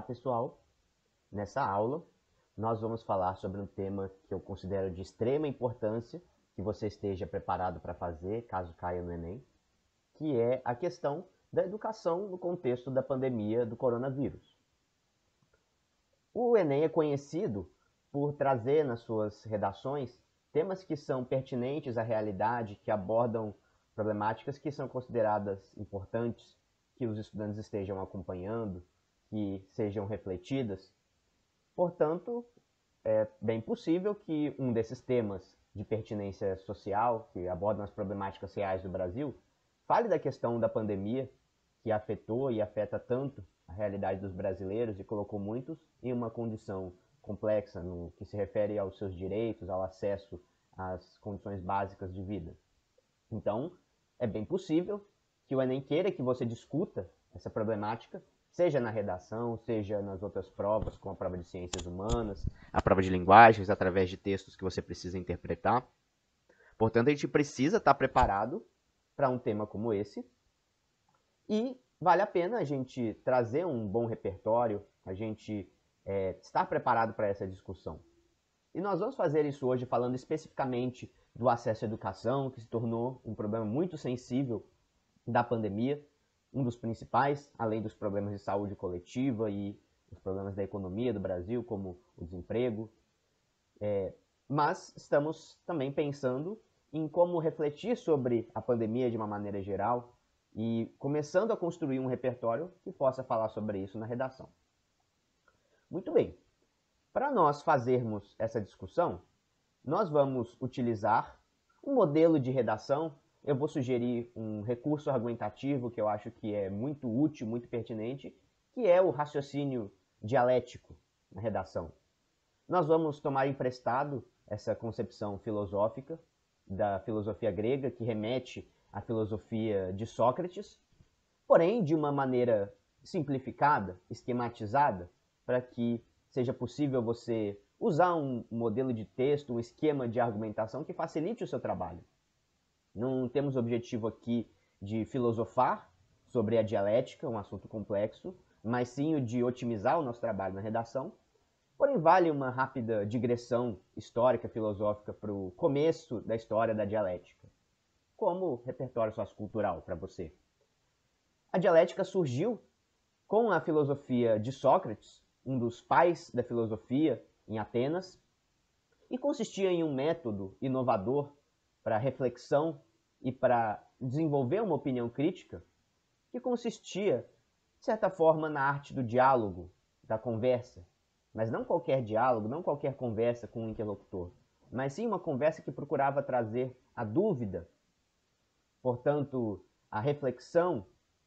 Olá, pessoal! Nessa aula, nós vamos falar sobre um tema que eu considero de extrema importância que você esteja preparado para fazer, caso caia no Enem, que é a questão da educação no contexto da pandemia do coronavírus. O Enem é conhecido por trazer nas suas redações temas que são pertinentes à realidade, que abordam problemáticas que são consideradas importantes, que os estudantes estejam acompanhando, que sejam refletidas. Portanto, é bem possível que um desses temas de pertinência social, que abordam as problemáticas reais do Brasil, fale da questão da pandemia, que afetou e afeta tanto a realidade dos brasileiros e colocou muitos em uma condição complexa no que se refere aos seus direitos, ao acesso às condições básicas de vida. Então, é bem possível que o Enem queira que você discuta essa problemática, seja na redação, seja nas outras provas, como a prova de ciências humanas, a prova de linguagens, através de textos que você precisa interpretar. Portanto, a gente precisa estar preparado para um tema como esse e vale a pena a gente trazer um bom repertório, a gente estar preparado para essa discussão. E nós vamos fazer isso hoje falando especificamente do acesso à educação, que se tornou um problema muito sensível da pandemia, um dos principais, além dos problemas de saúde coletiva e os problemas da economia do Brasil, como o desemprego. Mas estamos também pensando em como refletir sobre a pandemia de uma maneira geral e começando a construir um repertório que possa falar sobre isso na redação. Muito bem. Para nós fazermos essa discussão, nós vamos utilizar um modelo de redação. Eu vou sugerir um recurso argumentativo que eu acho que é muito útil, muito pertinente, que é o raciocínio dialético na redação. Nós vamos tomar emprestado essa concepção filosófica da filosofia grega, que remete à filosofia de Sócrates, porém de uma maneira simplificada, esquematizada, para que seja possível você usar um modelo de texto, um esquema de argumentação que facilite o seu trabalho. Não temos o objetivo aqui de filosofar sobre a dialética, um assunto complexo, mas sim o de otimizar o nosso trabalho na redação. Porém, vale uma rápida digressão histórica, filosófica para o começo da história da dialética, como repertório sociocultural para você. A dialética surgiu com a filosofia de Sócrates, um dos pais da filosofia em Atenas, e consistia em um método inovador para reflexão e para desenvolver uma opinião crítica, que consistia, de certa forma, na arte do diálogo, da conversa. Mas não qualquer diálogo, não qualquer conversa com um interlocutor, mas sim uma conversa que procurava trazer a dúvida, portanto, a reflexão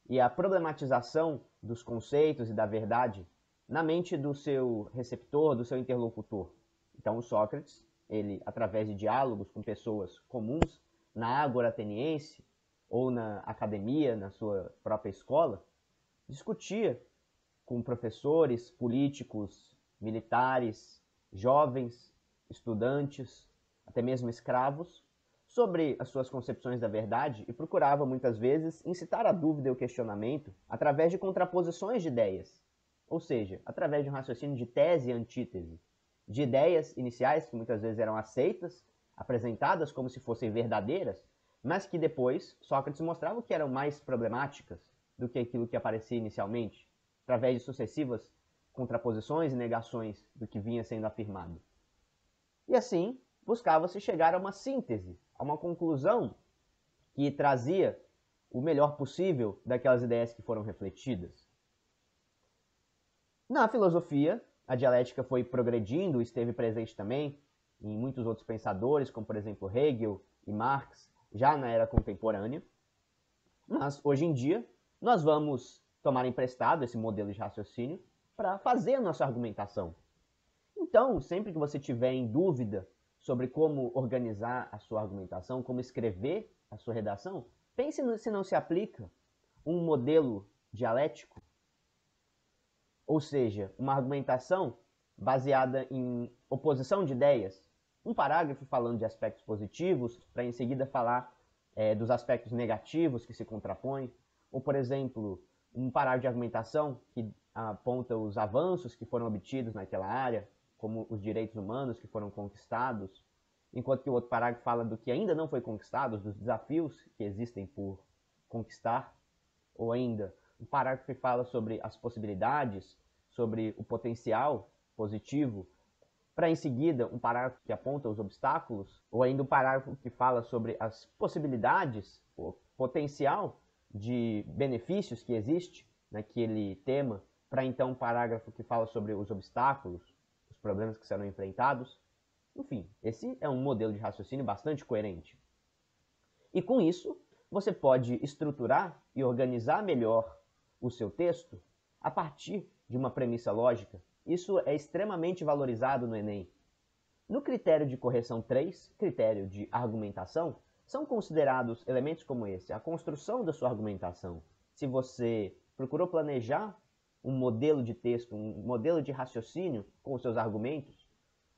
e a problematização dos conceitos e da verdade na mente do seu receptor, do seu interlocutor. Então, o Sócrates, ele, através de diálogos com pessoas comuns, na ágora ateniense ou na academia, na sua própria escola, discutia com professores, políticos, militares, jovens, estudantes, até mesmo escravos, sobre as suas concepções da verdade e procurava, muitas vezes, incitar a dúvida e o questionamento através de contraposições de ideias, ou seja, através de um raciocínio de tese e antítese, de ideias iniciais que muitas vezes eram aceitas, apresentadas como se fossem verdadeiras, mas que depois Sócrates mostrava que eram mais problemáticas do que aquilo que aparecia inicialmente, através de sucessivas contraposições e negações do que vinha sendo afirmado. E assim, buscava-se chegar a uma síntese, a uma conclusão que trazia o melhor possível daquelas ideias que foram refletidas. Na filosofia, a dialética foi progredindo, esteve presente também em muitos outros pensadores, como por exemplo Hegel e Marx, já na era contemporânea. Mas hoje em dia, nós vamos tomar emprestado esse modelo de raciocínio para fazer a nossa argumentação. Então, sempre que você tiver em dúvida sobre como organizar a sua argumentação, como escrever a sua redação, pense se não se aplica um modelo dialético, ou seja, uma argumentação baseada em oposição de ideias. Um parágrafo falando de aspectos positivos, para em seguida falar dos aspectos negativos que se contrapõem, ou, por exemplo, um parágrafo de argumentação que aponta os avanços que foram obtidos naquela área, como os direitos humanos que foram conquistados, enquanto que o outro parágrafo fala do que ainda não foi conquistado, dos desafios que existem por conquistar, ou ainda um parágrafo que fala sobre as possibilidades, sobre o potencial positivo, para em seguida um parágrafo que aponta os obstáculos, ou ainda um parágrafo que fala sobre as possibilidades, o potencial de benefícios que existe naquele tema, para então um parágrafo que fala sobre os obstáculos, os problemas que serão enfrentados. Enfim, esse é um modelo de raciocínio bastante coerente. E com isso, você pode estruturar e organizar melhor o seu texto a partir de uma premissa lógica. Isso é extremamente valorizado no Enem. No critério de correção 3, critério de argumentação, são considerados elementos como esse, a construção da sua argumentação. Se você procurou planejar um modelo de texto, um modelo de raciocínio com os seus argumentos,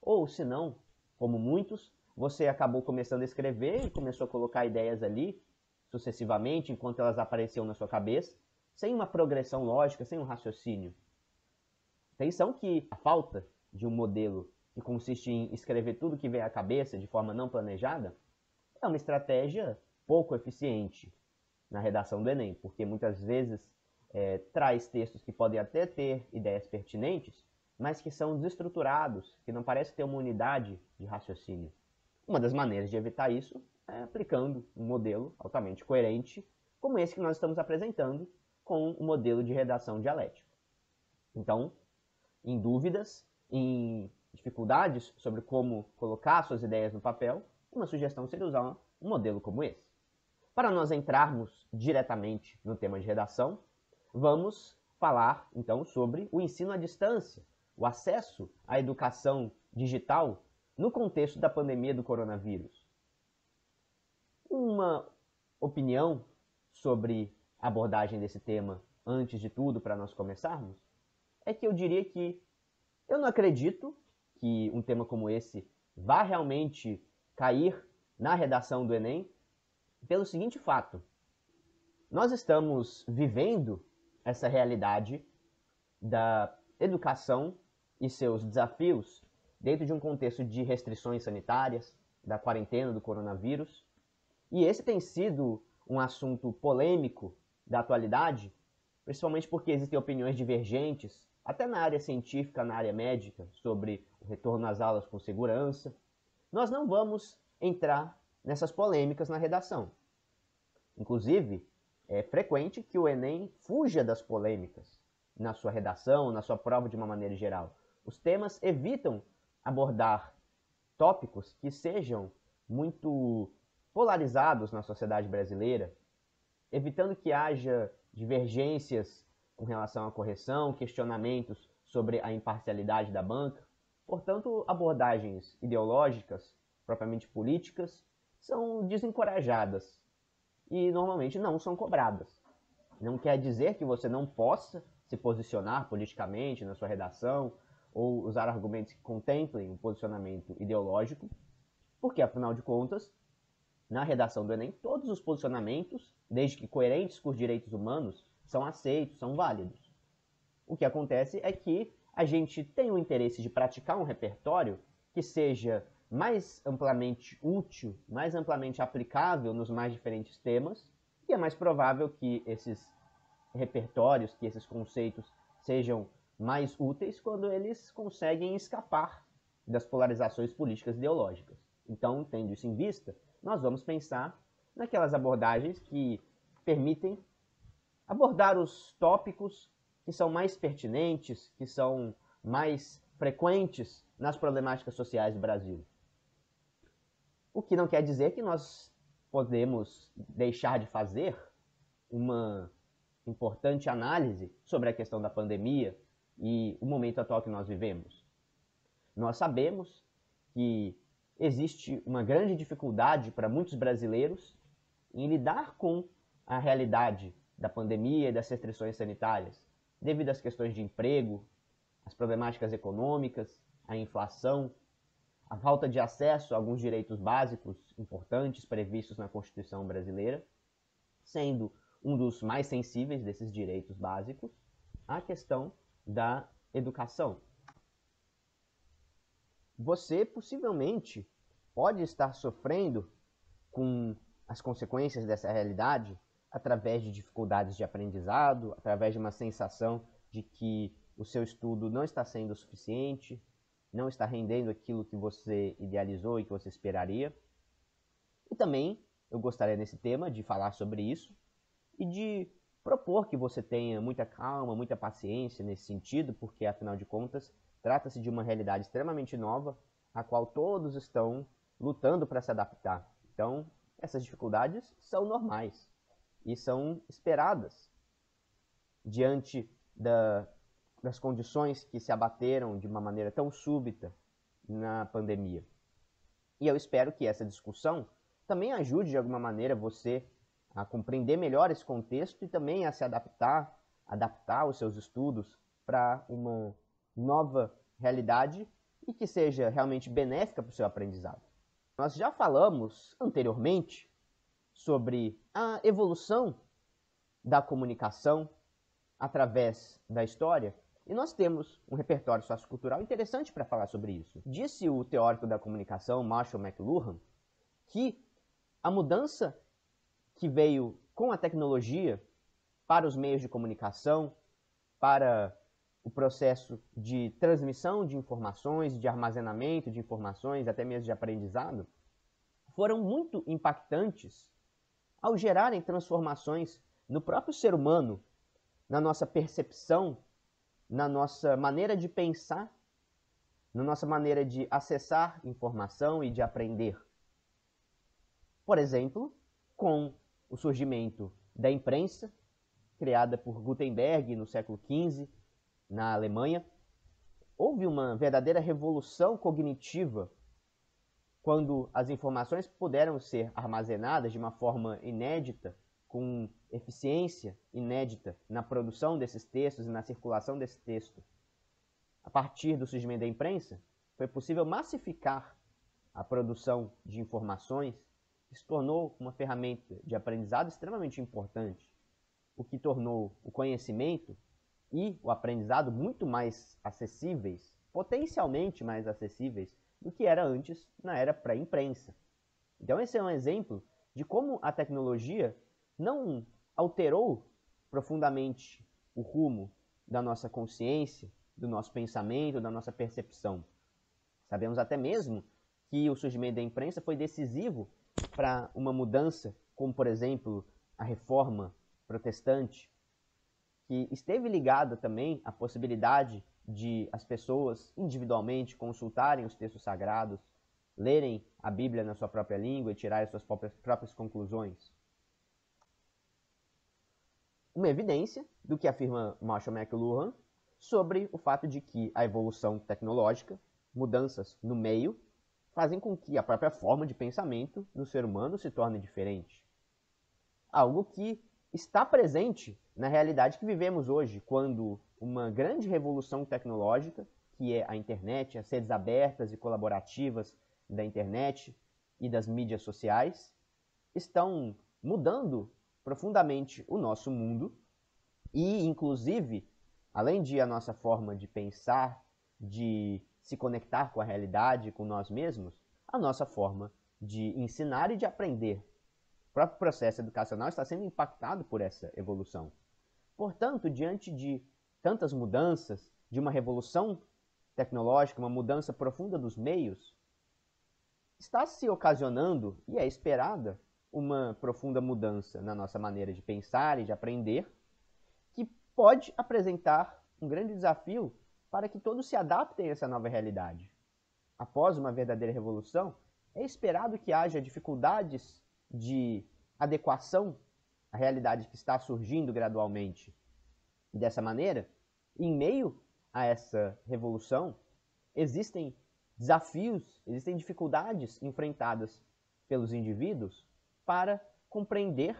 ou se não, como muitos, você acabou começando a escrever e começou a colocar ideias ali, sucessivamente, enquanto elas apareciam na sua cabeça, sem uma progressão lógica, sem um raciocínio. Atenção que a falta de um modelo que consiste em escrever tudo que vem à cabeça de forma não planejada é uma estratégia pouco eficiente na redação do Enem, porque muitas vezes traz textos que podem até ter ideias pertinentes, mas que são desestruturados, que não parecem ter uma unidade de raciocínio. Uma das maneiras de evitar isso é aplicando um modelo altamente coerente, como esse que nós estamos apresentando, com o modelo de redação dialético. Então, em dúvidas, em dificuldades sobre como colocar suas ideias no papel, uma sugestão seria usar um modelo como esse. Para nós entrarmos diretamente no tema de redação, vamos falar então sobre o ensino à distância, o acesso à educação digital no contexto da pandemia do coronavírus. Uma opinião sobre a abordagem desse tema, antes de tudo, para nós começarmos, é que eu diria que eu não acredito que um tema como esse vá realmente cair na redação do Enem, pelo seguinte fato: nós estamos vivendo essa realidade da educação e seus desafios dentro de um contexto de restrições sanitárias, da quarentena do coronavírus, e esse tem sido um assunto polêmico da atualidade, principalmente porque existem opiniões divergentes, até na área científica, na área médica, sobre o retorno às aulas com segurança. Nós não vamos entrar nessas polêmicas na redação. Inclusive, é frequente que o Enem fuja das polêmicas na sua redação, na sua prova de uma maneira geral. Os temas evitam abordar tópicos que sejam muito polarizados na sociedade brasileira, evitando que haja divergências com relação à correção, questionamentos sobre a imparcialidade da banca. Portanto, abordagens ideológicas, propriamente políticas, são desencorajadas e normalmente não são cobradas. Não quer dizer que você não possa se posicionar politicamente na sua redação ou usar argumentos que contemplem um posicionamento ideológico, porque, afinal de contas, na redação do Enem, todos os posicionamentos, desde que coerentes com os direitos humanos, são aceitos, são válidos. O que acontece é que a gente tem o interesse de praticar um repertório que seja mais amplamente útil, mais amplamente aplicável nos mais diferentes temas, e é mais provável que esses repertórios, que esses conceitos sejam mais úteis quando eles conseguem escapar das polarizações políticas ideológicas. Então, tendo isso em vista, nós vamos pensar naquelas abordagens que permitem abordar os tópicos que são mais pertinentes, que são mais frequentes nas problemáticas sociais do Brasil. O que não quer dizer que nós podemos deixar de fazer uma importante análise sobre a questão da pandemia e o momento atual que nós vivemos. Nós sabemos que existe uma grande dificuldade para muitos brasileiros em lidar com a realidade da pandemia e das restrições sanitárias, devido às questões de emprego, às problemáticas econômicas, à inflação, à falta de acesso a alguns direitos básicos importantes previstos na Constituição brasileira, sendo um dos mais sensíveis desses direitos básicos, a questão da educação. Você possivelmente pode estar sofrendo com as consequências dessa realidade através de dificuldades de aprendizado, através de uma sensação de que o seu estudo não está sendo suficiente, não está rendendo aquilo que você idealizou e que você esperaria. E também eu gostaria nesse tema de falar sobre isso e de propor que você tenha muita calma, muita paciência nesse sentido, porque afinal de contas trata-se de uma realidade extremamente nova, a qual todos estão lutando para se adaptar. Então, essas dificuldades são normais e são esperadas diante das condições que se abateram de uma maneira tão súbita na pandemia. E eu espero que essa discussão também ajude de alguma maneira você a compreender melhor esse contexto e também a se adaptar os seus estudos para uma nova realidade e que seja realmente benéfica para o seu aprendizado. Nós já falamos anteriormente sobre a evolução da comunicação através da história e nós temos um repertório sociocultural interessante para falar sobre isso. Disse o teórico da comunicação Marshall McLuhan que a mudança que veio com a tecnologia para os meios de comunicação, para o processo de transmissão de informações, de armazenamento de informações, até mesmo de aprendizado, foram muito impactantes ao gerarem transformações no próprio ser humano, na nossa percepção, na nossa maneira de pensar, na nossa maneira de acessar informação e de aprender. Por exemplo, com o surgimento da imprensa, criada por Gutenberg no século XV, na Alemanha, houve uma verdadeira revolução cognitiva quando as informações puderam ser armazenadas de uma forma inédita, com eficiência inédita na produção desses textos e na circulação desse texto. A partir do surgimento da imprensa, foi possível massificar a produção de informações, que se tornou uma ferramenta de aprendizado extremamente importante, o que tornou o conhecimento e o aprendizado muito mais acessíveis, potencialmente mais acessíveis, do que era antes na era pré-imprensa. Então esse é um exemplo de como a tecnologia não alterou profundamente o rumo da nossa consciência, do nosso pensamento, da nossa percepção. Sabemos até mesmo que o surgimento da imprensa foi decisivo para uma mudança, como por exemplo a Reforma Protestante, que esteve ligada também à possibilidade de as pessoas individualmente consultarem os textos sagrados, lerem a Bíblia na sua própria língua e tirarem suas próprias conclusões. Uma evidência do que afirma Marshall McLuhan sobre o fato de que a evolução tecnológica, mudanças no meio, fazem com que a própria forma de pensamento do ser humano se torne diferente. Algo que está presente na realidade que vivemos hoje, quando uma grande revolução tecnológica, que é a internet, as redes abertas e colaborativas da internet e das mídias sociais, estão mudando profundamente o nosso mundo e, inclusive, além de a nossa forma de pensar, de se conectar com a realidade, com nós mesmos, a nossa forma de ensinar e de aprender. O próprio processo educacional está sendo impactado por essa evolução. Portanto, diante de tantas mudanças, de uma revolução tecnológica, uma mudança profunda dos meios, está se ocasionando, e é esperada, uma profunda mudança na nossa maneira de pensar e de aprender, que pode apresentar um grande desafio para que todos se adaptem a essa nova realidade. Após uma verdadeira revolução, é esperado que haja dificuldades de adequação à realidade que está surgindo gradualmente. E dessa maneira, em meio a essa revolução, existem desafios, existem dificuldades enfrentadas pelos indivíduos para compreender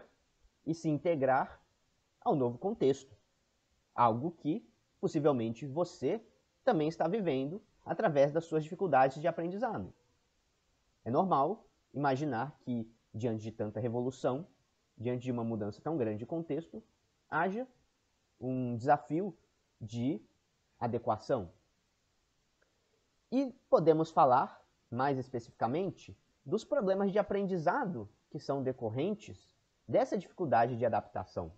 e se integrar ao novo contexto. Algo que, possivelmente, você também está vivendo através das suas dificuldades de aprendizado. É normal imaginar que, diante de tanta revolução, diante de uma mudança tão grande de contexto, haja um desafio de adequação. E podemos falar, mais especificamente, dos problemas de aprendizado que são decorrentes dessa dificuldade de adaptação.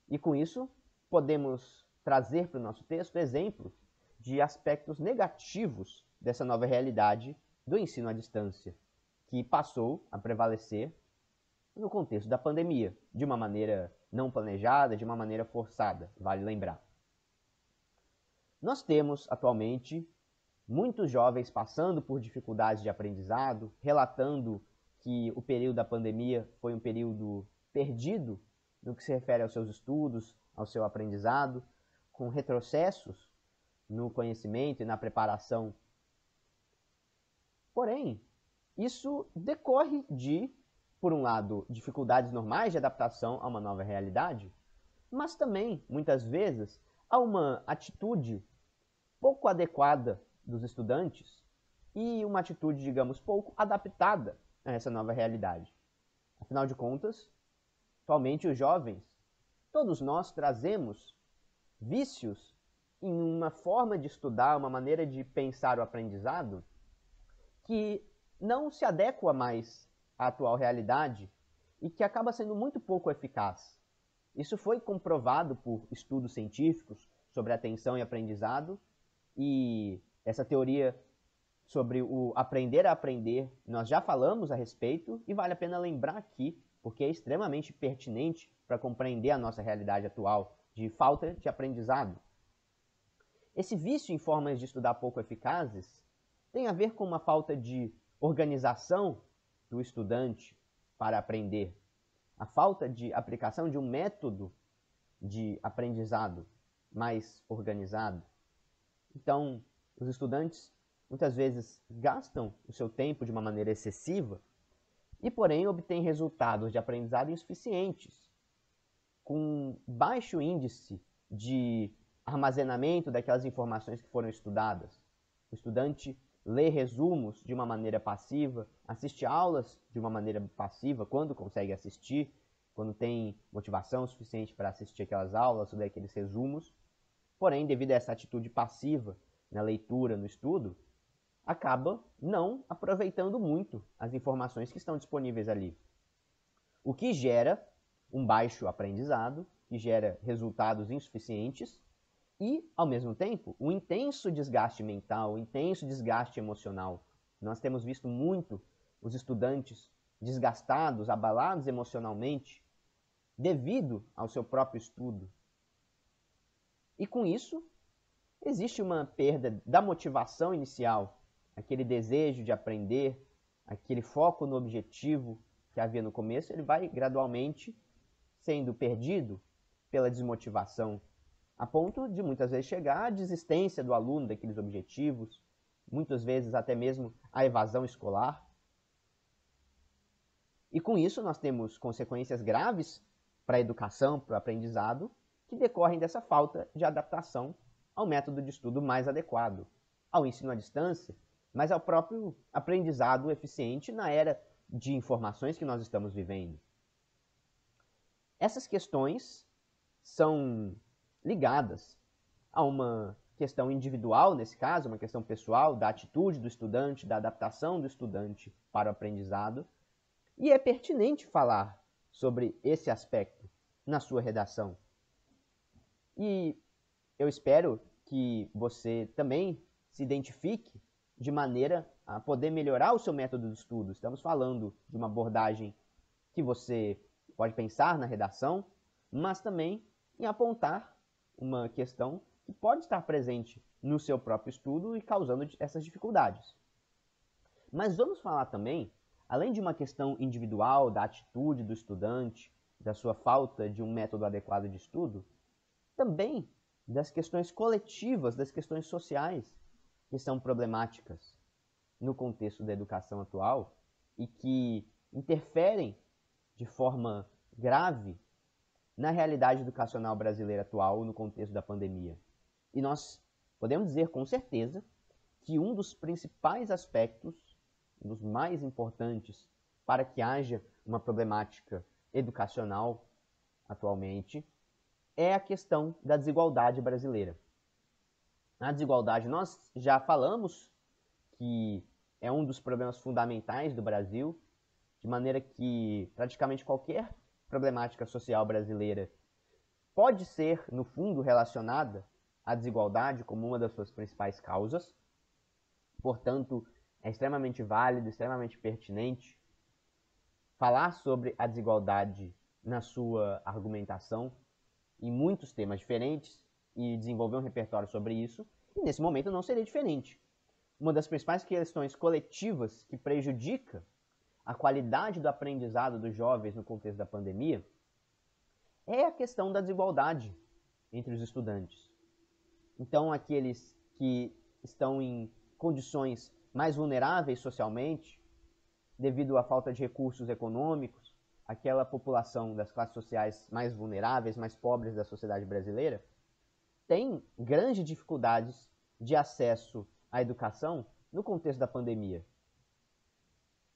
E com isso, podemos trazer para o nosso texto exemplos de aspectos negativos dessa nova realidade do ensino à distância, que passou a prevalecer no contexto da pandemia, de uma maneira não planejada, de uma maneira forçada, vale lembrar. Nós temos, atualmente, muitos jovens passando por dificuldades de aprendizado, relatando que o período da pandemia foi um período perdido no que se refere aos seus estudos, ao seu aprendizado, com retrocessos no conhecimento e na preparação. Porém, isso decorre de, por um lado, dificuldades normais de adaptação a uma nova realidade, mas também, muitas vezes, há uma atitude pouco adequada dos estudantes e uma atitude, digamos, pouco adaptada a essa nova realidade. Afinal de contas, atualmente os jovens, todos nós trazemos vícios em uma forma de estudar, uma maneira de pensar o aprendizado que não se adequa mais à atual realidade e que acaba sendo muito pouco eficaz. Isso foi comprovado por estudos científicos sobre atenção e aprendizado, e essa teoria sobre o aprender a aprender, nós já falamos a respeito e vale a pena lembrar aqui, porque é extremamente pertinente para compreender a nossa realidade atual de falta de aprendizado. Esse vício em formas de estudar pouco eficazes tem a ver com uma falta de organização do estudante para aprender, a falta de aplicação de um método de aprendizado mais organizado. Então, os estudantes muitas vezes gastam o seu tempo de uma maneira excessiva e, porém, obtêm resultados de aprendizado insuficientes, com baixo índice de armazenamento daquelas informações que foram estudadas. O estudante lê resumos de uma maneira passiva, assiste aulas de uma maneira passiva, quando consegue assistir, quando tem motivação suficiente para assistir aquelas aulas, ler aqueles resumos. Porém, devido a essa atitude passiva na leitura, no estudo, acaba não aproveitando muito as informações que estão disponíveis ali. O que gera um baixo aprendizado, que gera resultados insuficientes e, ao mesmo tempo, um intenso desgaste mental, um intenso desgaste emocional. Nós temos visto muito os estudantes desgastados, abalados emocionalmente, devido ao seu próprio estudo. E com isso, existe uma perda da motivação inicial, aquele desejo de aprender, aquele foco no objetivo que havia no começo, ele vai gradualmente sendo perdido pela desmotivação, a ponto de muitas vezes chegar à desistência do aluno daqueles objetivos, muitas vezes até mesmo a evasão escolar. E com isso nós temos consequências graves para a educação, para o aprendizado, que decorrem dessa falta de adaptação ao método de estudo mais adequado, ao ensino à distância, mas ao próprio aprendizado eficiente na era de informações que nós estamos vivendo. Essas questões são ligadas a uma questão individual, nesse caso, uma questão pessoal, da atitude do estudante, da adaptação do estudante para o aprendizado, e é pertinente falar sobre esse aspecto na sua redação. E eu espero que você também se identifique de maneira a poder melhorar o seu método de estudo. Estamos falando de uma abordagem que você pode pensar na redação, mas também em apontar uma questão que pode estar presente no seu próprio estudo e causando essas dificuldades. Mas vamos falar também, além de uma questão individual, da atitude do estudante, da sua falta de um método adequado de estudo, também das questões coletivas, das questões sociais que são problemáticas no contexto da educação atual e que interferem de forma grave na realidade educacional brasileira atual no contexto da pandemia. E nós podemos dizer com certeza que um dos principais aspectos, um dos mais importantes para que haja uma problemática educacional atualmente é a questão da desigualdade brasileira. A desigualdade, nós já falamos que é um dos problemas fundamentais do Brasil, de maneira que praticamente qualquer problemática social brasileira pode ser, no fundo, relacionada à desigualdade como uma das suas principais causas. Portanto, é extremamente válido, extremamente pertinente falar sobre a desigualdade na sua argumentação em muitos temas diferentes e desenvolver um repertório sobre isso, e nesse momento não seria diferente. Uma das principais questões coletivas que prejudica a qualidade do aprendizado dos jovens no contexto da pandemia é a questão da desigualdade entre os estudantes. Então, aqueles que estão em condições mais vulneráveis socialmente, devido à falta de recursos econômicos, aquela população das classes sociais mais vulneráveis, mais pobres da sociedade brasileira, tem grandes dificuldades de acesso à educação no contexto da pandemia,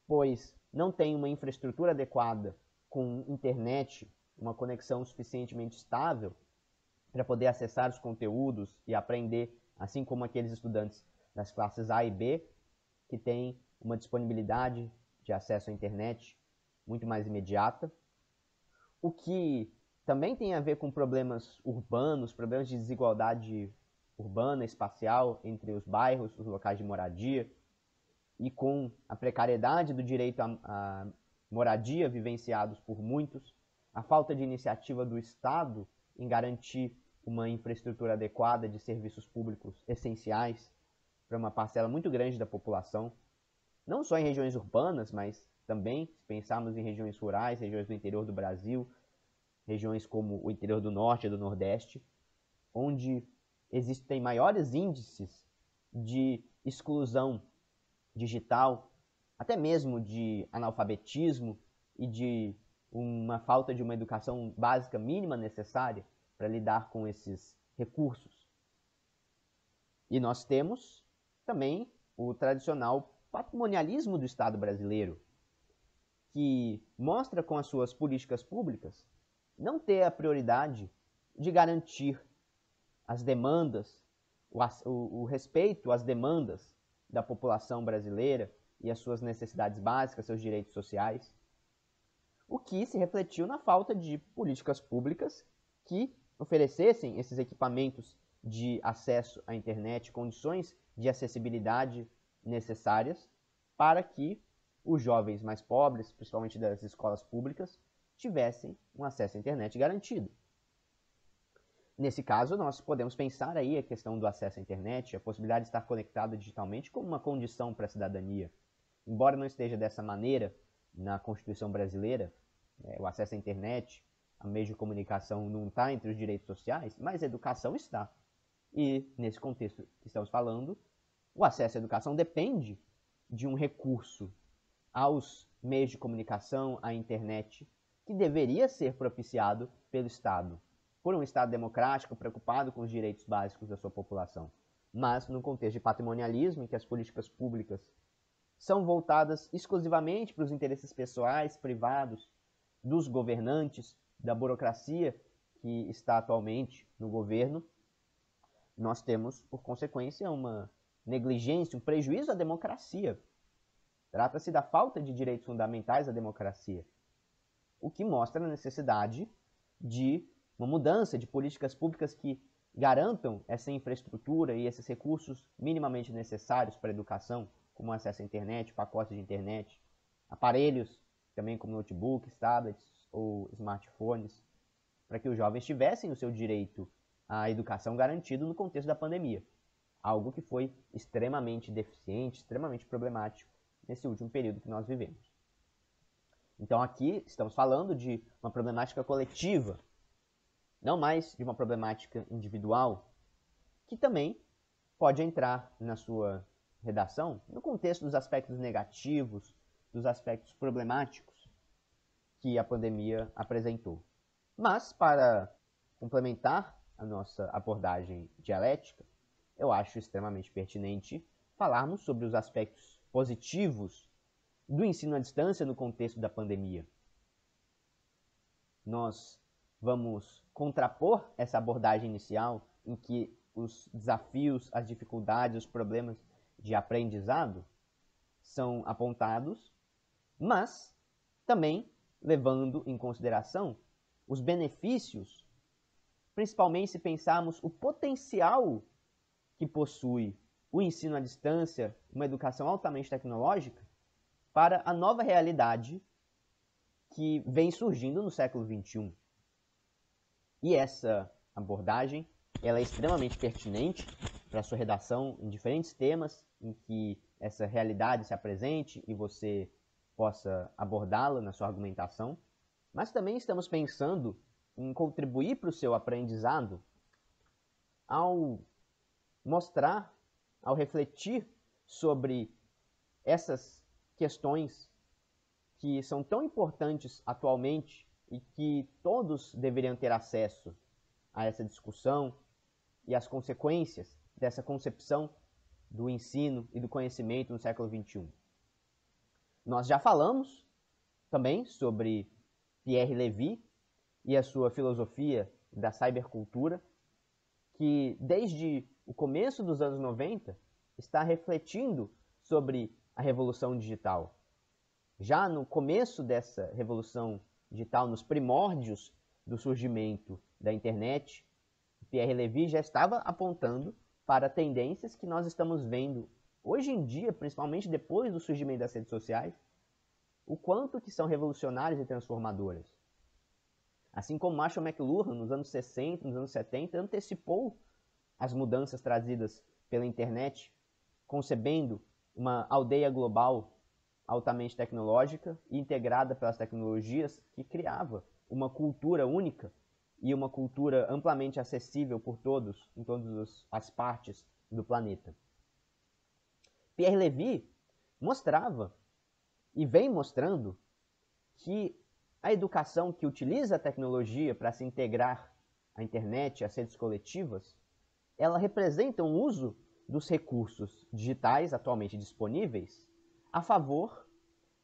pois não tem uma infraestrutura adequada com internet, uma conexão suficientemente estável para poder acessar os conteúdos e aprender, assim como aqueles estudantes das classes A e B, que têm uma disponibilidade de acesso à internet muito mais imediata, o que também tem a ver com problemas urbanos, problemas de desigualdade urbana, espacial entre os bairros, os locais de moradia, e com a precariedade do direito à moradia vivenciados por muitos, a falta de iniciativa do Estado em garantir uma infraestrutura adequada de serviços públicos essenciais para uma parcela muito grande da população, não só em regiões urbanas, mas também, se pensarmos em regiões rurais, regiões do interior do Brasil, regiões como o interior do Norte e do Nordeste, onde existem maiores índices de exclusão digital, até mesmo de analfabetismo e de uma falta de uma educação básica mínima necessária para lidar com esses recursos. E nós temos também o tradicional patrimonialismo do Estado brasileiro, que mostra com as suas políticas públicas não ter a prioridade de garantir as demandas, o respeito às demandas da população brasileira e as suas necessidades básicas, seus direitos sociais, o que se refletiu na falta de políticas públicas que oferecessem esses equipamentos de acesso à internet, condições de acessibilidade necessárias para que os jovens mais pobres, principalmente das escolas públicas, tivessem um acesso à internet garantido. Nesse caso, nós podemos pensar aí a questão do acesso à internet, a possibilidade de estar conectado digitalmente como uma condição para a cidadania. Embora não esteja dessa maneira na Constituição brasileira, o acesso à internet, a meio de comunicação não está entre os direitos sociais, mas a educação está. E, nesse contexto que estamos falando, o acesso à educação depende de um recurso aos meios de comunicação, à internet, que deveria ser propiciado pelo Estado, por um Estado democrático preocupado com os direitos básicos da sua população. Mas, no contexto de patrimonialismo, em que as políticas públicas são voltadas exclusivamente para os interesses pessoais, privados, dos governantes, da burocracia que está atualmente no governo, nós temos, por consequência, uma negligência, um prejuízo à democracia. Trata-se da falta de direitos fundamentais à democracia, o que mostra a necessidade de uma mudança de políticas públicas que garantam essa infraestrutura e esses recursos minimamente necessários para a educação, como acesso à internet, pacotes de internet, aparelhos também como notebooks, tablets ou smartphones, para que os jovens tivessem o seu direito à educação garantido no contexto da pandemia, algo que foi extremamente deficiente, extremamente problemático nesse último período que nós vivemos. Então aqui estamos falando de uma problemática coletiva, não mais de uma problemática individual, que também pode entrar na sua redação no contexto dos aspectos negativos, dos aspectos problemáticos que a pandemia apresentou. Mas, para complementar a nossa abordagem dialética, eu acho extremamente pertinente falarmos sobre os aspectos positivos do ensino à distância no contexto da pandemia. nós vamos contrapor essa abordagem inicial em que os desafios, as dificuldades, os problemas de aprendizado são apontados, mas também levando em consideração os benefícios, principalmente se pensarmos o potencial que possui o ensino à distância, uma educação altamente tecnológica, para a nova realidade que vem surgindo no século XXI. E essa abordagem ela é extremamente pertinente para a sua redação em diferentes temas em que essa realidade se apresente e você possa abordá-la na sua argumentação, mas também estamos pensando em contribuir para o seu aprendizado ao mostrar, ao refletir sobre essas questões que são tão importantes atualmente e que todos deveriam ter acesso a essa discussão e as consequências dessa concepção do ensino e do conhecimento no século XXI. Nós já falamos também sobre Pierre Levy e a sua filosofia da cybercultura, que desde o começo dos anos 90 está refletindo sobre a revolução digital. Já no começo dessa revolução digital, nos primórdios do surgimento da internet, Pierre Levy já estava apontando para tendências que nós estamos vendo hoje em dia, principalmente depois do surgimento das redes sociais, o quanto que são revolucionárias e transformadoras. Assim como Marshall McLuhan, nos anos 60, nos anos 70, antecipou as mudanças trazidas pela internet, concebendo uma aldeia global altamente tecnológica e integrada pelas tecnologias que criava uma cultura única e uma cultura amplamente acessível por todos, em todas as partes do planeta. Pierre Levy mostrava e vem mostrando que a educação que utiliza a tecnologia para se integrar à internet, às redes coletivas, ela representa um uso dos recursos digitais atualmente disponíveis a favor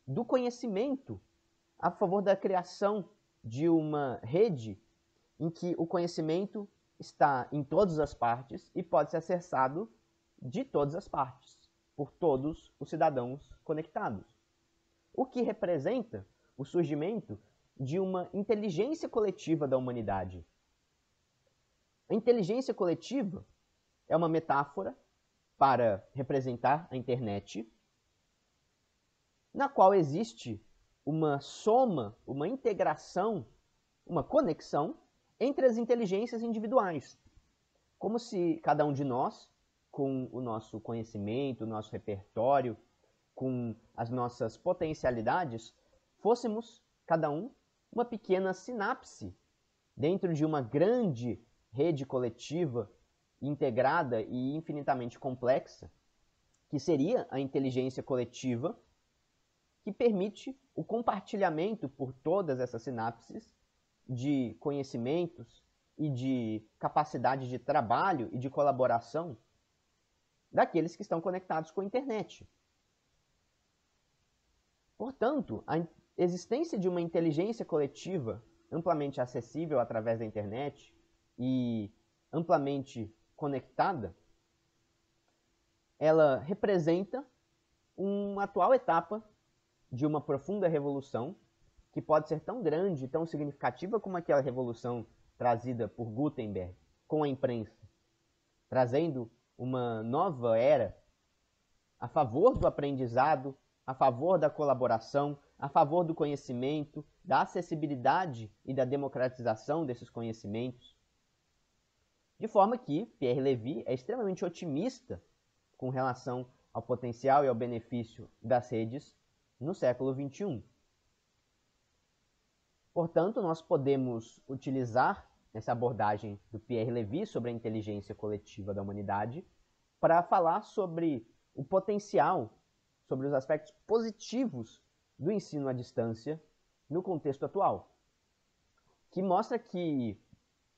do conhecimento, a favor da criação de uma rede em que o conhecimento está em todas as partes e pode ser acessado de todas as partes, por todos os cidadãos conectados. O que representa o surgimento de uma inteligência coletiva da humanidade. A inteligência coletiva é uma metáfora para representar a internet, na qual existe uma soma, uma integração, uma conexão entre as inteligências individuais. Como se cada um de nós, com o nosso conhecimento, o nosso repertório, com as nossas potencialidades, fôssemos, cada um, uma pequena sinapse dentro de uma grande rede coletiva, integrada e infinitamente complexa, que seria a inteligência coletiva, que permite o compartilhamento por todas essas sinapses de conhecimentos e de capacidade de trabalho e de colaboração daqueles que estão conectados com a internet. Portanto, a existência de uma inteligência coletiva amplamente acessível através da internet e amplamente conectada, ela representa uma atual etapa de uma profunda revolução que pode ser tão grande, tão significativa como aquela revolução trazida por Gutenberg com a imprensa, trazendo uma nova era a favor do aprendizado, a favor da colaboração, a favor do conhecimento, da acessibilidade e da democratização desses conhecimentos. De forma que Pierre Levy é extremamente otimista com relação ao potencial e ao benefício das redes no século XXI. Portanto, nós podemos utilizar essa abordagem do Pierre Levy sobre a inteligência coletiva da humanidade para falar sobre o potencial, sobre os aspectos positivos do ensino à distância no contexto atual, que mostra que,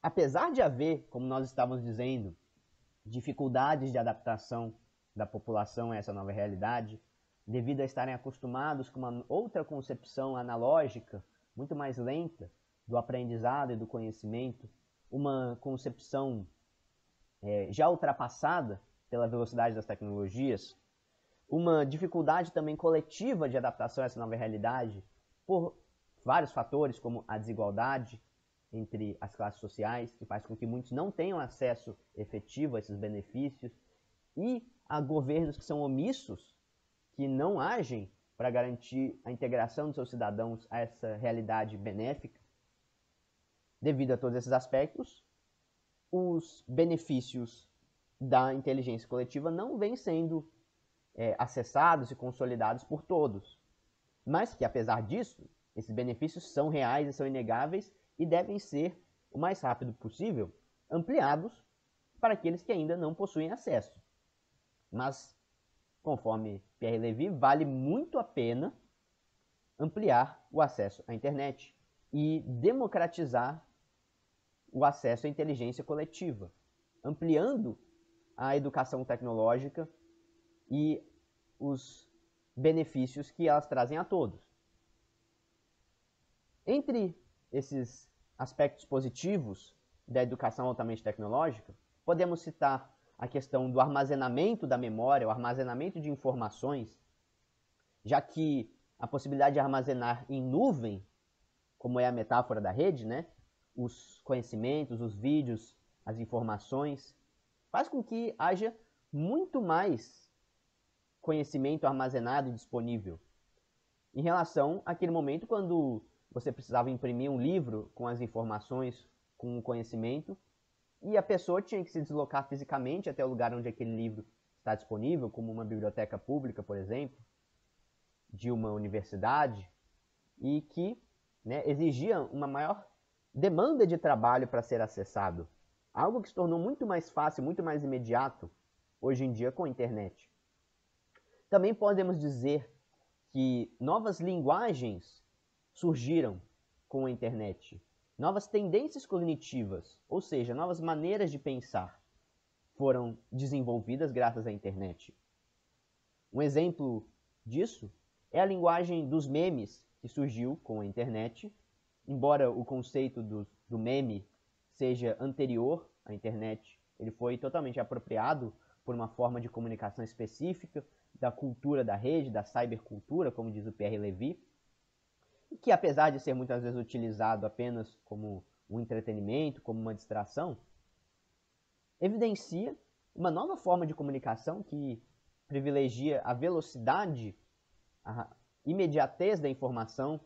apesar de haver, como nós estávamos dizendo, dificuldades de adaptação da população a essa nova realidade, devido a estarem acostumados com uma outra concepção analógica, muito mais lenta, do aprendizado e do conhecimento, uma concepção já ultrapassada pela velocidade das tecnologias, uma dificuldade também coletiva de adaptação a essa nova realidade por vários fatores, como a desigualdade entre as classes sociais, que faz com que muitos não tenham acesso efetivo a esses benefícios, e a governos que são omissos, que não agem para garantir a integração dos seus cidadãos a essa realidade benéfica. Devido a todos esses aspectos, os benefícios da inteligência coletiva não vêm sendo acessados e consolidados por todos. Mas que, apesar disso, esses benefícios são reais e são inegáveis e devem ser, o mais rápido possível, ampliados para aqueles que ainda não possuem acesso. Mas, conforme Pierre Levy, vale muito a pena ampliar o acesso à internet e democratizar o acesso à inteligência coletiva, ampliando a educação tecnológica e os benefícios que elas trazem a todos. Entre esses aspectos positivos da educação altamente tecnológica, podemos citar a questão do armazenamento da memória, o armazenamento de informações, já que a possibilidade de armazenar em nuvem, como é a metáfora da rede, né, os conhecimentos, os vídeos, as informações, faz com que haja muito mais conhecimento armazenado e disponível em relação àquele momento quando você precisava imprimir um livro com as informações, com o conhecimento, e a pessoa tinha que se deslocar fisicamente até o lugar onde aquele livro está disponível, como uma biblioteca pública, por exemplo, de uma universidade, e que exigia uma maior demanda de trabalho para ser acessado. Algo que se tornou muito mais fácil, muito mais imediato, hoje em dia com a internet. Também podemos dizer que novas linguagens surgiram com a internet. Novas tendências cognitivas, ou seja, novas maneiras de pensar, foram desenvolvidas graças à internet. Um exemplo disso é a linguagem dos memes, que surgiu com a internet. Embora o conceito do meme seja anterior à internet, ele foi totalmente apropriado por uma forma de comunicação específica da cultura da rede, da cybercultura, como diz o Pierre Levy, e que, apesar de ser muitas vezes utilizado apenas como um entretenimento, como uma distração, evidencia uma nova forma de comunicação que privilegia a velocidade, a imediatez da informação.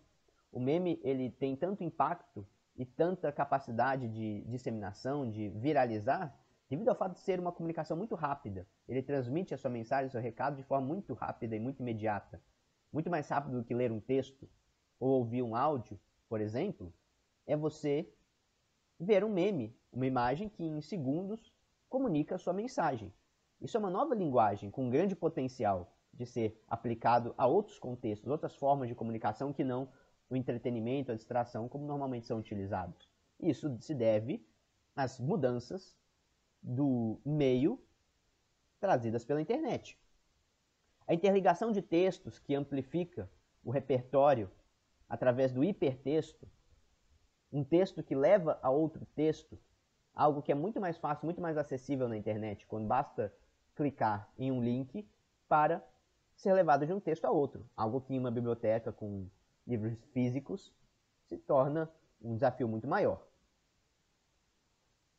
O meme ele tem tanto impacto e tanta capacidade de disseminação, de viralizar, devido ao fato de ser uma comunicação muito rápida. Ele transmite a sua mensagem, o seu recado de forma muito rápida e muito imediata. Muito mais rápido do que ler um texto ou ouvir um áudio, por exemplo, é você ver um meme, uma imagem que em segundos comunica a sua mensagem. Isso é uma nova linguagem com grande potencial de ser aplicado a outros contextos, outras formas de comunicação que não o entretenimento, a distração, como normalmente são utilizados. Isso se deve às mudanças do meio trazidas pela internet. A interligação de textos que amplifica o repertório através do hipertexto, um texto que leva a outro texto, algo que é muito mais fácil, muito mais acessível na internet, quando basta clicar em um link para ser levado de um texto a outro, algo que em uma biblioteca com livros físicos se torna um desafio muito maior.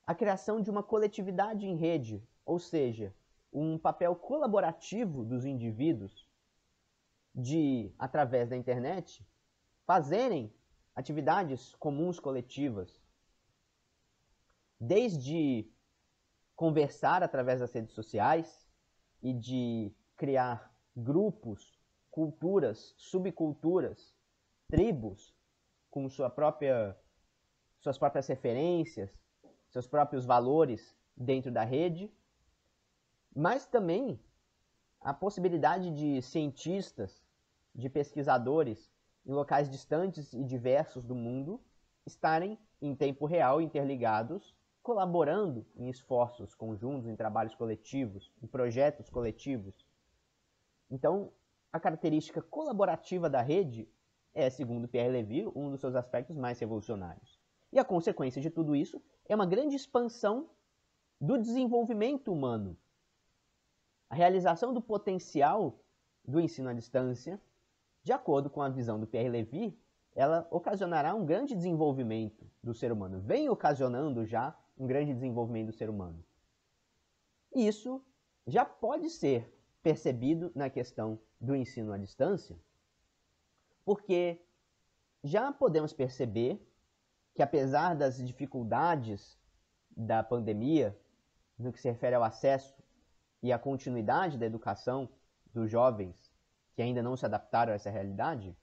A criação de uma coletividade em rede, ou seja, um papel colaborativo dos indivíduos de, através da internet, fazerem atividades comuns coletivas, desde conversar através das redes sociais e de criar grupos, culturas, subculturas, tribos com suas próprias referências, seus próprios valores dentro da rede, mas também a possibilidade de cientistas, de pesquisadores em locais distantes e diversos do mundo estarem em tempo real interligados, colaborando em esforços conjuntos, em trabalhos coletivos, em projetos coletivos. Então, a característica colaborativa da rede é, segundo Pierre Levy, um dos seus aspectos mais revolucionários. E a consequência de tudo isso é uma grande expansão do desenvolvimento humano. A realização do potencial do ensino à distância, de acordo com a visão do Pierre Levy, ela ocasionará um grande desenvolvimento do ser humano. Vem ocasionando já um grande desenvolvimento do ser humano. E isso já pode ser percebido na questão do ensino à distância, porque já podemos perceber que, apesar das dificuldades da pandemia, no que se refere ao acesso e à continuidade da educação dos jovens que ainda não se adaptaram a essa realidade,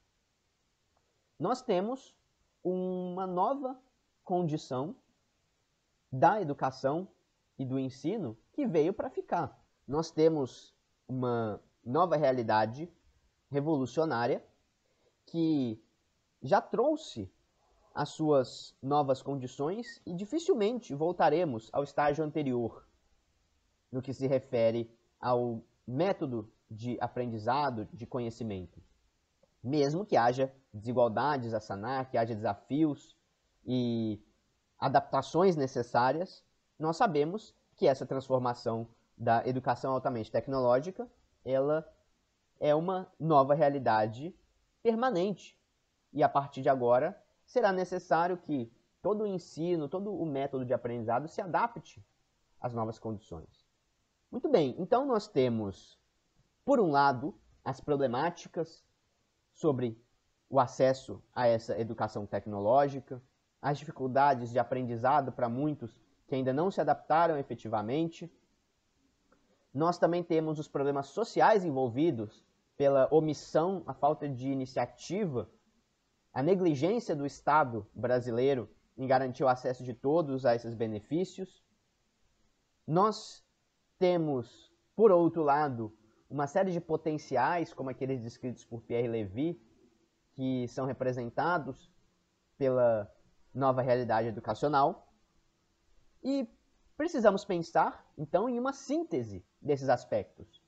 nós temos uma nova condição da educação e do ensino que veio para ficar. Nós temos uma nova realidade revolucionária que já trouxe as suas novas condições e dificilmente voltaremos ao estágio anterior no que se refere ao método de aprendizado, de conhecimento. Mesmo que haja desigualdades a sanar, que haja desafios e adaptações necessárias, nós sabemos que essa transformação da educação altamente tecnológica, ela é uma nova realidade permanente. E a partir de agora, será necessário que todo o ensino, todo o método de aprendizado se adapte às novas condições. Muito bem, então nós temos, por um lado, as problemáticas sobre o acesso a essa educação tecnológica, as dificuldades de aprendizado para muitos que ainda não se adaptaram efetivamente. Nós também temos os problemas sociais envolvidos pela omissão, a falta de iniciativa, a negligência do Estado brasileiro em garantir o acesso de todos a esses benefícios. Nós temos, por outro lado, uma série de potenciais, como aqueles descritos por Pierre Levy, que são representados pela nova realidade educacional. E precisamos pensar, então, em uma síntese desses aspectos.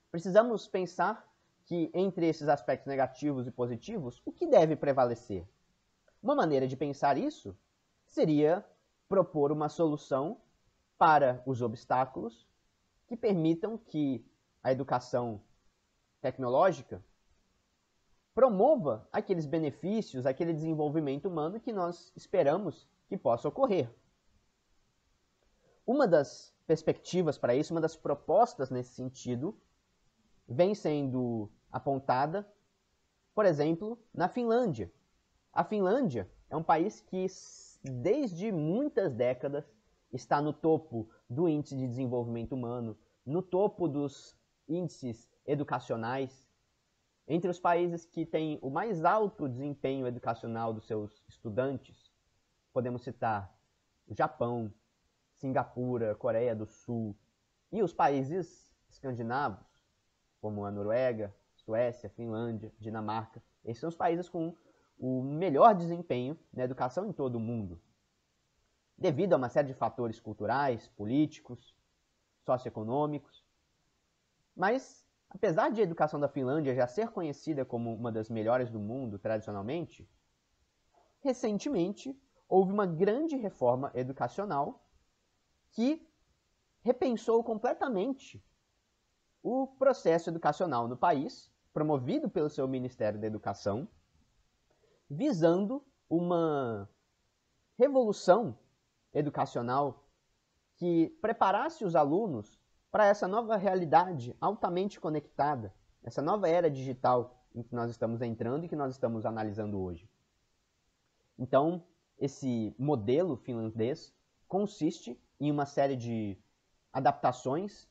Precisamos pensar que, entre esses aspectos negativos e positivos, o que deve prevalecer? Uma maneira de pensar isso seria propor uma solução para os obstáculos que permitam que a educação tecnológica promova aqueles benefícios, aquele desenvolvimento humano que nós esperamos que possa ocorrer. Uma das perspectivas para isso, uma das propostas nesse sentido, vem sendo apontada, por exemplo, na Finlândia. A Finlândia é um país que, desde muitas décadas, está no topo do índice de desenvolvimento humano, no topo dos índices educacionais, entre os países que têm o mais alto desempenho educacional dos seus estudantes. Podemos citar o Japão, Singapura, Coreia do Sul e os países escandinavos, como a Noruega, Suécia, Finlândia, Dinamarca. Esses são os países com o melhor desempenho na educação em todo o mundo, devido a uma série de fatores culturais, políticos, socioeconômicos. Mas, apesar de a educação da Finlândia já ser conhecida como uma das melhores do mundo tradicionalmente, recentemente houve uma grande reforma educacional que repensou completamente o processo educacional no país, promovido pelo seu Ministério da Educação, visando uma revolução educacional que preparasse os alunos para essa nova realidade altamente conectada, essa nova era digital em que nós estamos entrando e que nós estamos analisando hoje. Então, esse modelo finlandês consiste em uma série de adaptações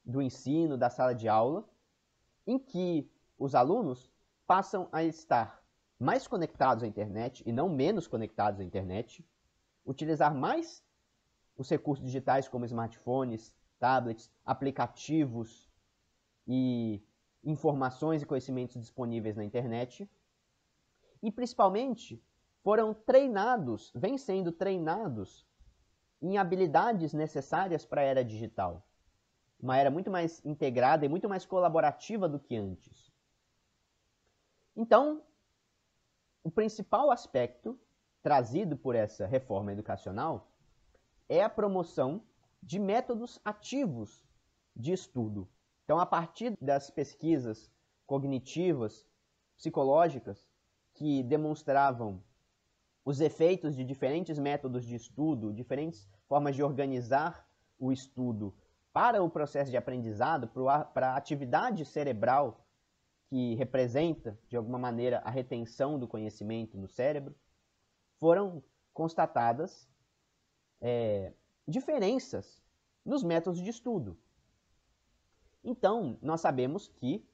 do ensino, da sala de aula, em que os alunos passam a estar mais conectados à internet e não menos conectados à internet, utilizar mais os recursos digitais como smartphones, tablets, aplicativos e informações e conhecimentos disponíveis na internet, e principalmente foram treinados, vêm sendo treinados em habilidades necessárias para a era digital. Uma era muito mais integrada e muito mais colaborativa do que antes. Então, o principal aspecto trazido por essa reforma educacional é a promoção de métodos ativos de estudo. Então, a partir das pesquisas cognitivas, psicológicas, que demonstravam os efeitos de diferentes métodos de estudo, diferentes formas de organizar o estudo para o processo de aprendizado, para a atividade cerebral que representa, de alguma maneira, a retenção do conhecimento no cérebro, foram constatadas diferenças nos métodos de estudo. Então, nós sabemos que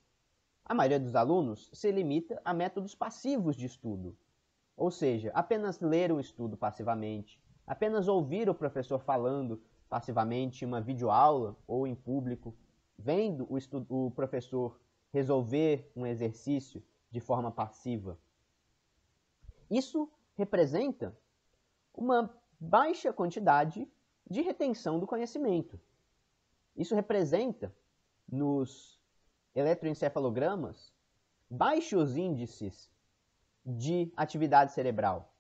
a maioria dos alunos se limita a métodos passivos de estudo, ou seja, apenas ler um estudo passivamente, apenas ouvir o professor falando passivamente em uma videoaula ou em público, vendo o professor resolver um exercício de forma passiva. Isso representa uma baixa quantidade de retenção do conhecimento. Isso representa, nos eletroencefalogramas, baixos índices de atividade cerebral.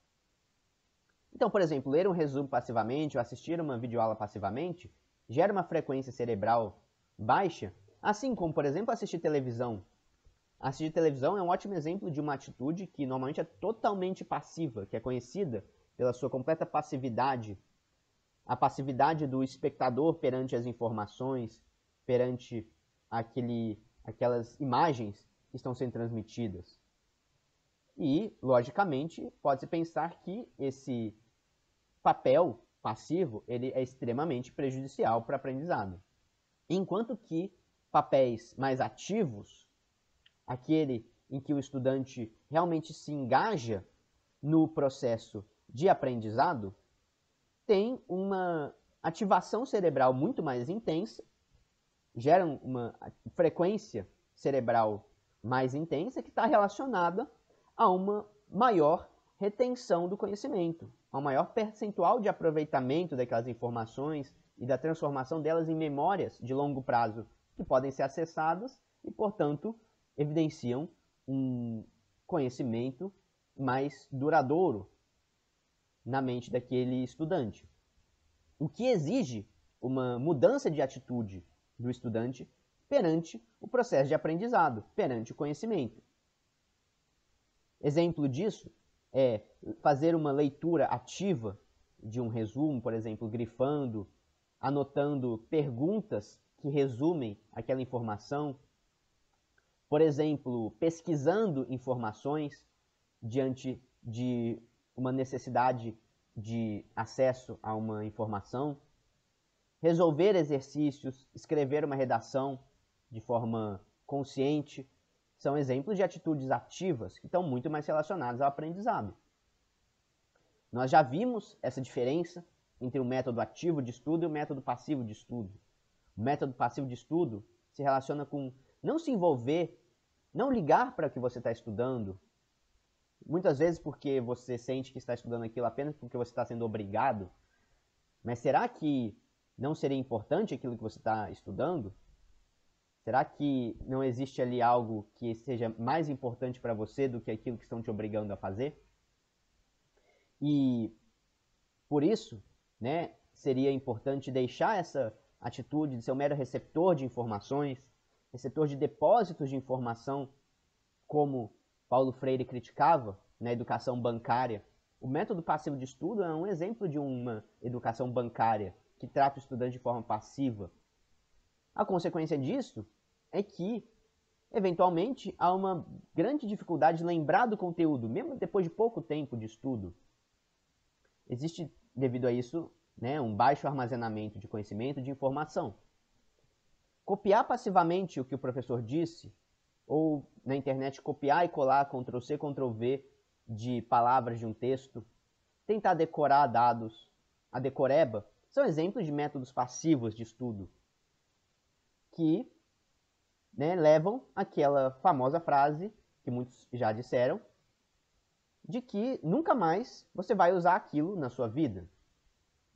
Então, por exemplo, ler um resumo passivamente ou assistir uma videoaula passivamente gera uma frequência cerebral baixa, assim como, por exemplo, assistir televisão. Assistir televisão é um ótimo exemplo de uma atitude que normalmente é totalmente passiva, que é conhecida pela sua completa passividade, a passividade do espectador perante as informações, perante aquelas imagens que estão sendo transmitidas. E, logicamente, pode-se pensar que esse papel passivo ele é extremamente prejudicial para o aprendizado. Enquanto que papéis mais ativos, aquele em que o estudante realmente se engaja no processo de aprendizado, tem uma ativação cerebral muito mais intensa, geram uma frequência cerebral mais intensa que está relacionada a uma maior retenção do conhecimento, a um maior percentual de aproveitamento daquelas informações e da transformação delas em memórias de longo prazo que podem ser acessadas e, portanto, evidenciam um conhecimento mais duradouro na mente daquele estudante. O que exige uma mudança de atitude do estudante perante o processo de aprendizado, perante o conhecimento. Exemplo disso é fazer uma leitura ativa de um resumo, por exemplo, grifando, anotando perguntas que resumem aquela informação. Por exemplo, pesquisando informações diante de uma necessidade de acesso a uma informação. Resolver exercícios, escrever uma redação de forma consciente, são exemplos de atitudes ativas que estão muito mais relacionadas ao aprendizado. Nós já vimos essa diferença entre o método ativo de estudo e o método passivo de estudo. O método passivo de estudo se relaciona com não se envolver, não ligar para o que você está estudando, muitas vezes porque você sente que está estudando aquilo apenas porque você está sendo obrigado. Mas será que não seria importante aquilo que você está estudando? Será que não existe ali algo que seja mais importante para você do que aquilo que estão te obrigando a fazer? E por isso, né, seria importante deixar essa atitude de ser um mero receptor de informações, receptor de depósitos de informação, como Paulo Freire criticava na educação bancária. O método passivo de estudo é um exemplo de uma educação bancária que trata o estudante de forma passiva. A consequência disso é que, eventualmente, há uma grande dificuldade de lembrar do conteúdo, mesmo depois de pouco tempo de estudo. Existe, devido a isso, né, um baixo armazenamento de conhecimento e de informação. Copiar passivamente o que o professor disse, ou na internet copiar e colar Ctrl+C, Ctrl+V de palavras de um texto, tentar decorar dados, a decoreba, são exemplos de métodos passivos de estudo que, né, levam àquela famosa frase, que muitos já disseram, de que nunca mais você vai usar aquilo na sua vida.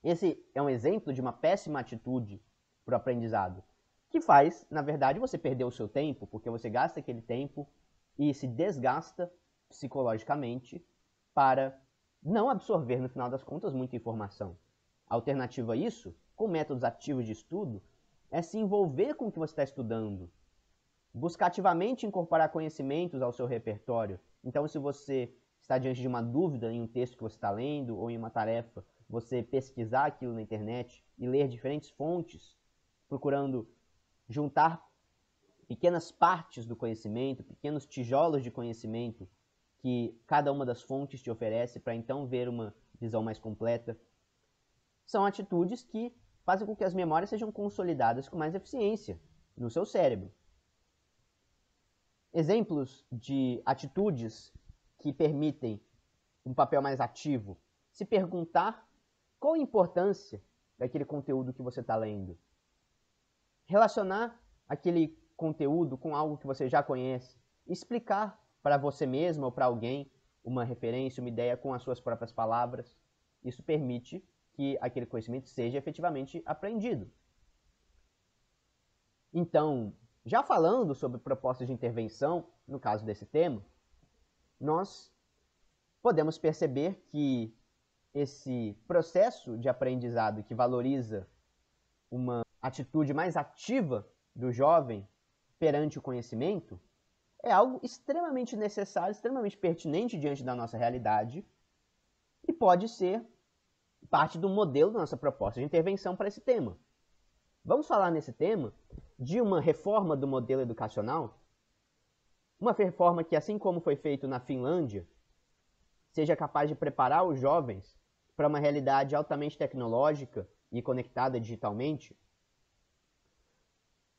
Esse é um exemplo de uma péssima atitude para o aprendizado, que faz, na verdade, você perder o seu tempo, porque você gasta aquele tempo e se desgasta psicologicamente para não absorver, no final das contas, muita informação. A alternativa a isso, com métodos ativos de estudo, é se envolver com o que você está estudando, buscar ativamente incorporar conhecimentos ao seu repertório. Então, se você está diante de uma dúvida em um texto que você está lendo ou em uma tarefa, você pesquisar aquilo na internet e ler diferentes fontes, procurando juntar pequenas partes do conhecimento, pequenos tijolos de conhecimento que cada uma das fontes te oferece para então ver uma visão mais completa. São atitudes que fazem com que as memórias sejam consolidadas com mais eficiência no seu cérebro. Exemplos de atitudes que permitem um papel mais ativo: se perguntar qual a importância daquele conteúdo que você está lendo. Relacionar aquele conteúdo com algo que você já conhece. Explicar para você mesmo ou para alguém uma referência, uma ideia com as suas próprias palavras. Isso permite que aquele conhecimento seja efetivamente aprendido. Então, já falando sobre propostas de intervenção, no caso desse tema, nós podemos perceber que esse processo de aprendizado que valoriza uma atitude mais ativa do jovem perante o conhecimento é algo extremamente necessário, extremamente pertinente diante da nossa realidade e pode ser parte do modelo da nossa proposta de intervenção para esse tema. Vamos falar nesse tema de uma reforma do modelo educacional, uma reforma que, assim como foi feito na Finlândia, seja capaz de preparar os jovens para uma realidade altamente tecnológica e conectada digitalmente,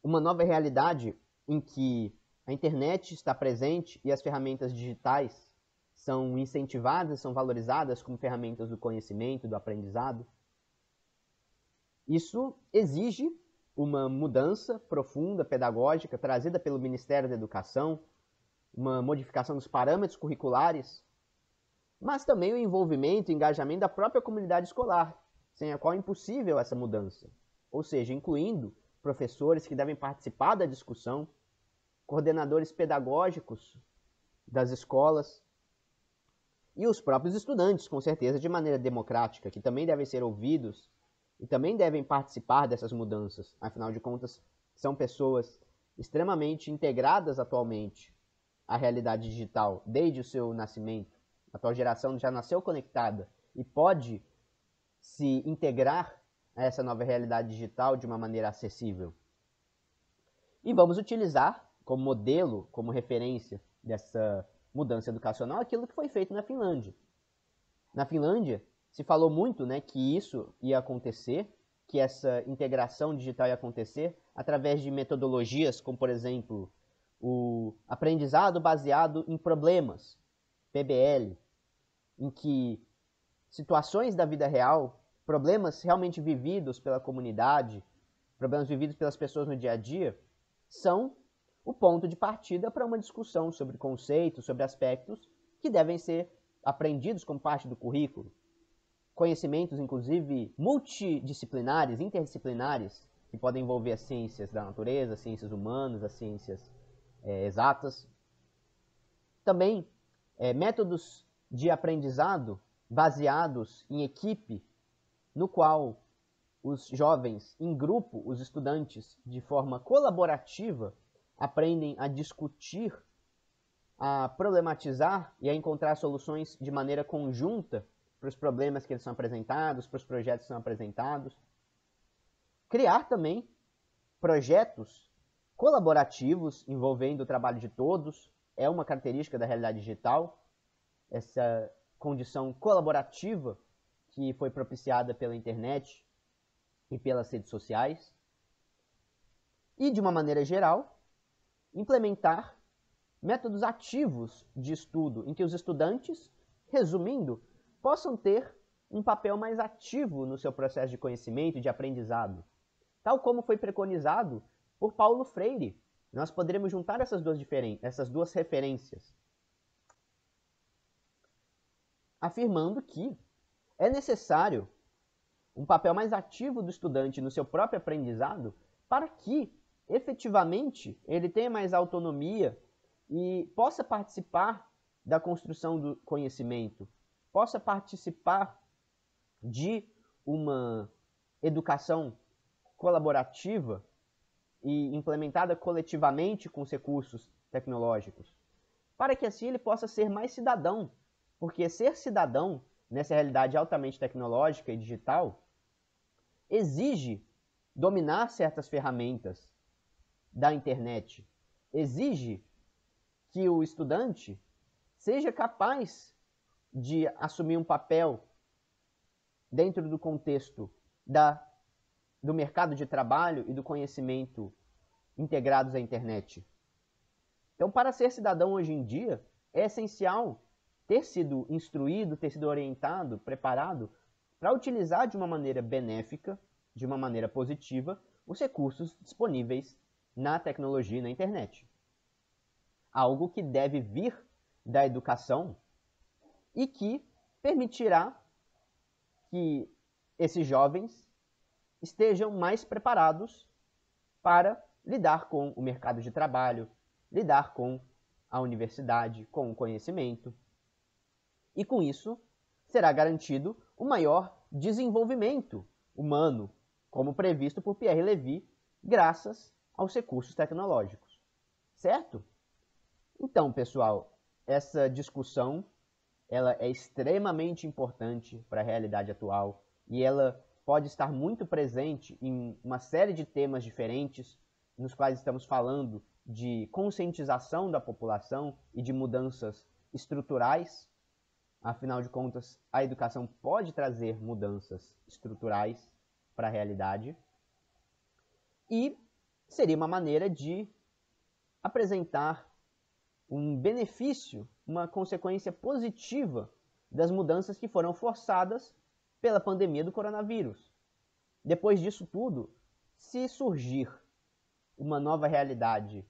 uma nova realidade em que a internet está presente e as ferramentas digitais são incentivadas, são valorizadas como ferramentas do conhecimento, do aprendizado. Isso exige uma mudança profunda, pedagógica, trazida pelo Ministério da Educação, uma modificação dos parâmetros curriculares, mas também o envolvimento e engajamento da própria comunidade escolar, sem a qual é impossível essa mudança. Ou seja, incluindo professores que devem participar da discussão, coordenadores pedagógicos das escolas e os próprios estudantes, com certeza, de maneira democrática, que também devem ser ouvidos e também devem participar dessas mudanças. Afinal de contas, são pessoas extremamente integradas atualmente à realidade digital, desde o seu nascimento. A atual geração já nasceu conectada e pode se integrar a essa nova realidade digital de uma maneira acessível. E vamos utilizar como modelo, como referência dessa mudança educacional, aquilo que foi feito na Finlândia. Na Finlândia, se falou muito, que isso ia acontecer, que essa integração digital ia acontecer através de metodologias como, por exemplo, o aprendizado baseado em problemas, PBL, em que situações da vida real, problemas realmente vividos pela comunidade, problemas vividos pelas pessoas no dia a dia, são o ponto de partida para uma discussão sobre conceitos, sobre aspectos que devem ser aprendidos como parte do currículo. Conhecimentos, inclusive, multidisciplinares, interdisciplinares, que podem envolver as ciências da natureza, as ciências humanas, as ciências exatas. Também métodos de aprendizado baseados em equipe, no qual os jovens, em grupo, os estudantes, de forma colaborativa, aprendem a discutir, a problematizar e a encontrar soluções de maneira conjunta para os problemas que eles são apresentados, para os projetos que são apresentados. Criar também projetos colaborativos envolvendo o trabalho de todos é uma característica da realidade digital, essa condição colaborativa que foi propiciada pela internet e pelas redes sociais. E, de uma maneira geral, implementar métodos ativos de estudo em que os estudantes, resumindo, possam ter um papel mais ativo no seu processo de conhecimento e de aprendizado. Tal como foi preconizado por Paulo Freire, nós poderemos juntar essas duas referências, afirmando que é necessário um papel mais ativo do estudante no seu próprio aprendizado para que, efetivamente, ele tenha mais autonomia e possa participar da construção do conhecimento, possa participar de uma educação colaborativa e implementada coletivamente com os recursos tecnológicos, para que assim ele possa ser mais cidadão, porque ser cidadão nessa realidade altamente tecnológica e digital exige dominar certas ferramentas da internet, exige que o estudante seja capaz de assumir um papel dentro do contexto do mercado de trabalho e do conhecimento integrados à internet. Então, para ser cidadão hoje em dia, é essencial ter sido instruído, ter sido orientado, preparado para utilizar de uma maneira benéfica, de uma maneira positiva, os recursos disponíveis na tecnologia e na internet. Algo que deve vir da educação e que permitirá que esses jovens estejam mais preparados para lidar com o mercado de trabalho, lidar com a universidade, com o conhecimento. E com isso, será garantido o maior desenvolvimento humano, como previsto por Pierre Levy, graças aos recursos tecnológicos. Certo? Então, pessoal, essa discussão ela é extremamente importante para a realidade atual e ela pode estar muito presente em uma série de temas diferentes, nos quais estamos falando de conscientização da população e de mudanças estruturais. Afinal de contas, a educação pode trazer mudanças estruturais para a realidade. E seria uma maneira de apresentar um benefício, uma consequência positiva das mudanças que foram forçadas pela pandemia do coronavírus. Depois disso tudo, se surgir uma nova realidade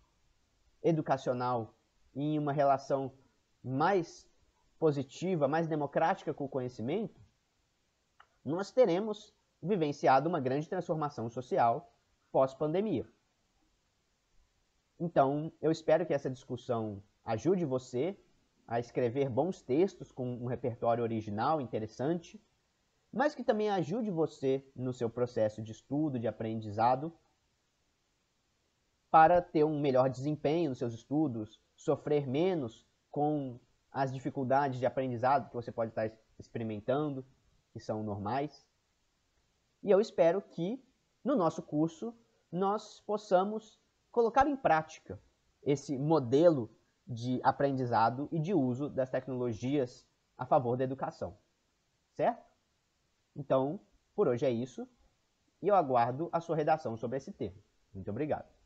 educacional em uma relação mais positiva, mais democrática com o conhecimento, nós teremos vivenciado uma grande transformação social pós-pandemia. Então, eu espero que essa discussão ajude você a escrever bons textos com um repertório original, interessante, mas que também ajude você no seu processo de estudo, de aprendizado, para ter um melhor desempenho nos seus estudos, sofrer menos com as dificuldades de aprendizado que você pode estar experimentando, que são normais. E eu espero que, no nosso curso, nós possamos colocar em prática esse modelo de aprendizado e de uso das tecnologias a favor da educação. Certo? Então, por hoje é isso, e eu aguardo a sua redação sobre esse tema. Muito obrigado.